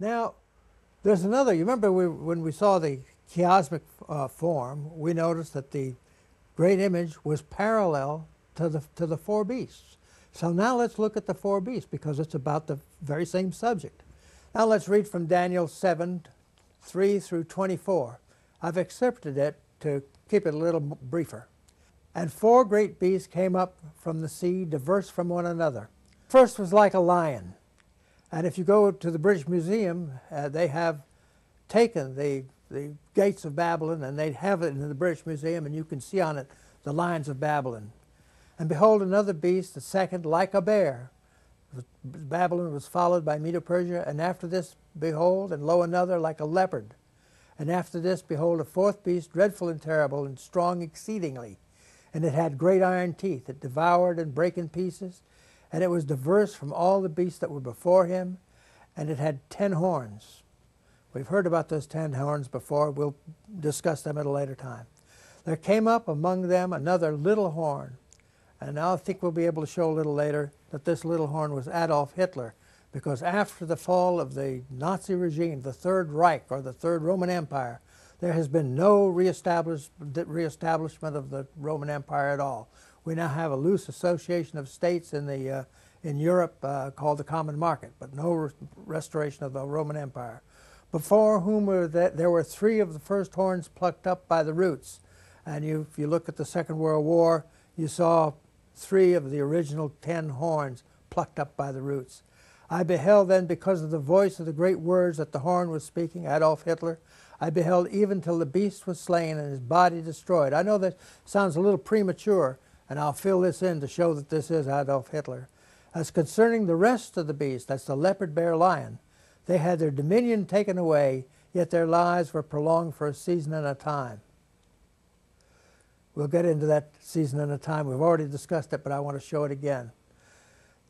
Now, there's another, you remember when we saw the chiasmic form, we noticed that the great image was parallel to the four beasts. So now let's look at the four beasts because it's about the very same subject. Now let's read from Daniel 7, 3 through 24. I've accepted it to keep it a little briefer. And four great beasts came up from the sea, diverse from one another. First was like a lion. And if you go to the British Museum, they have taken the gates of Babylon, and they have it in the British Museum, and you can see on it the lions of Babylon. And behold, another beast, the second, like a bear. Babylon was followed by Medo-Persia, and after this, behold, and lo, another like a leopard. And after this, behold, a fourth beast, dreadful and terrible, and strong exceedingly. And it had great iron teeth. It devoured and brake in pieces. And it was diverse from all the beasts that were before him. And it had 10 horns. We've heard about those 10 horns before. We'll discuss them at a later time. There came up among them another little horn. And now I think we'll be able to show a little later that this little horn was Adolf Hitler. Because after the fall of the Nazi regime, the Third Reich, or the Third Roman Empire, there has been no reestablishment of the Roman Empire at all. We now have a loose association of states in Europe called the Common Market, but no restoration of the Roman Empire. Before whom there were 3 of the first horns plucked up by the roots. And if you look at the Second World War, you saw 3 of the original 10 horns plucked up by the roots. I beheld then, because of the voice of the great words that the horn was speaking, Adolf Hitler, I beheld even till the beast was slain and his body destroyed. I know that sounds a little premature, and I'll fill this in to show that this is Adolf Hitler. As concerning the rest of the beasts, that's the leopard, bear, lion, they had their dominion taken away, yet their lives were prolonged for a season and a time. We'll get into that season and a time. We've already discussed it, but I want to show it again.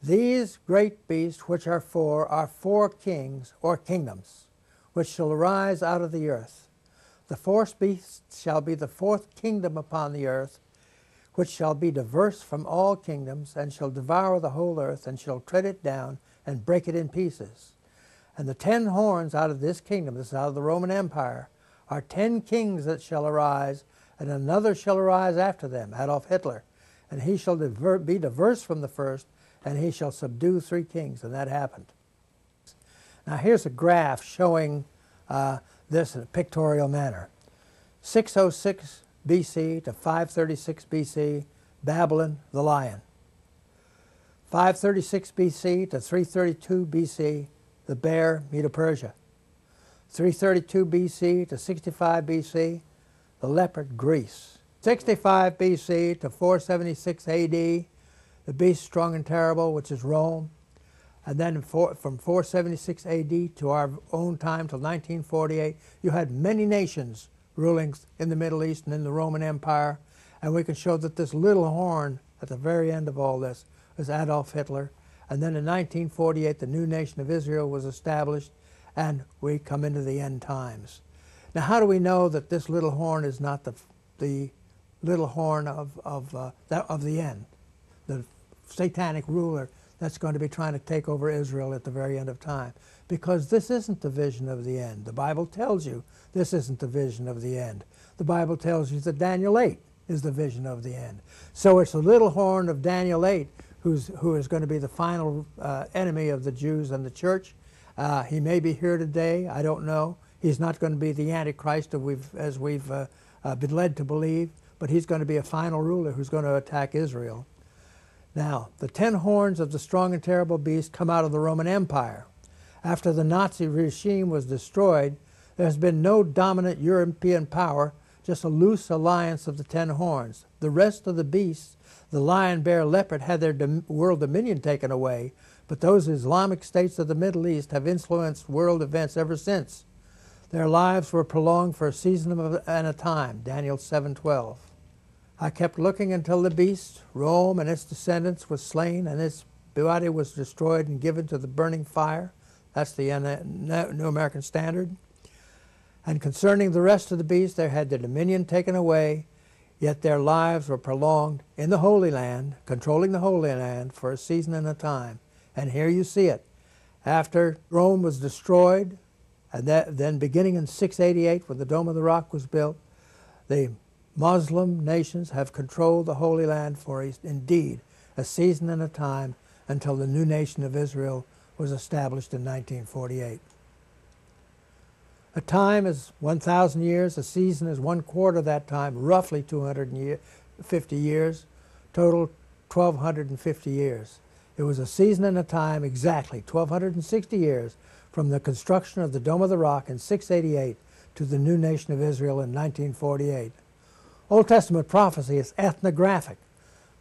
These great beasts, which are 4 kings or kingdoms, which shall arise out of the earth. The fourth beast shall be the 4th kingdom upon the earth, which shall be diverse from all kingdoms, and shall devour the whole earth, and shall tread it down, and break it in pieces. And the 10 horns out of this kingdom, this is out of the Roman Empire, are 10 kings that shall arise, and another shall arise after them, Adolf Hitler. And he shall be diverse from the first, and he shall subdue 3 kings. And that happened. Now here's a graph showing this in a pictorial manner. 606 BC to 536 BC, Babylon, the lion. 536 BC to 332 BC, the bear, Medo-Persia. 332 BC to 65 BC, the leopard, Greece. 65 BC to 476 AD, the beast strong and terrible, which is Rome. And then from 476 AD to our own time till 1948, you had many nations ruling in the Middle East and in the Roman Empire. And we can show that this little horn at the very end of all this was Adolf Hitler. And then in 1948, the new nation of Israel was established, and we come into the end times. Now, how do we know that this little horn is not the little horn of the end, the satanic ruler that's going to be trying to take over Israel at the very end of time? Because this isn't the vision of the end. The Bible tells you this isn't the vision of the end. The Bible tells you that Daniel 8 is the vision of the end. So it's the little horn of Daniel 8 who is going to be the final enemy of the Jews and the church. He may be here today. I don't know. He's not going to be the Antichrist as we've been led to believe, but he's going to be a final ruler who's going to attack Israel. Now, the 10 horns of the strong and terrible beast come out of the Roman Empire. After the Nazi regime was destroyed, there has been no dominant European power, just a loose alliance of the 10 horns. The rest of the beasts, the lion, bear, leopard, had their world dominion taken away, but those Islamic states of the Middle East have influenced world events ever since. Their lives were prolonged for a season and a time, Daniel 7:12. I kept looking until the beast, Rome and its descendants, was slain, and its body was destroyed and given to the burning fire. That's the New American Standard. And concerning the rest of the beasts, they had their dominion taken away, yet their lives were prolonged in the Holy Land, controlling the Holy Land for a season and a time. And here you see it. After Rome was destroyed, and then beginning in 688 when the Dome of the Rock was built, the Muslim nations have controlled the Holy Land for indeed a season and a time until the new nation of Israel was established in 1948. A time is 1,000 years, a season is 1/4 of that time, roughly 250 years, total 1,250 years. It was a season and a time exactly 1,260 years from the construction of the Dome of the Rock in 688 to the new nation of Israel in 1948. Old Testament prophecy is ethnographic.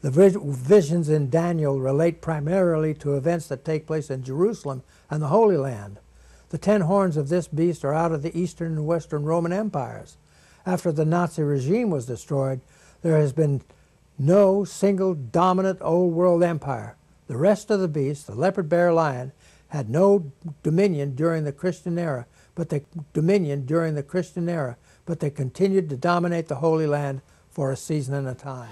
The visions in Daniel relate primarily to events that take place in Jerusalem and the Holy Land. The 10 horns of this beast are out of the Eastern and Western Roman empires. After the Nazi regime was destroyed, there has been no single dominant old world empire. The rest of the beasts, the leopard, bear, lion, had no dominion during the Christian era, but they continued to dominate the Holy Land for a season and a time.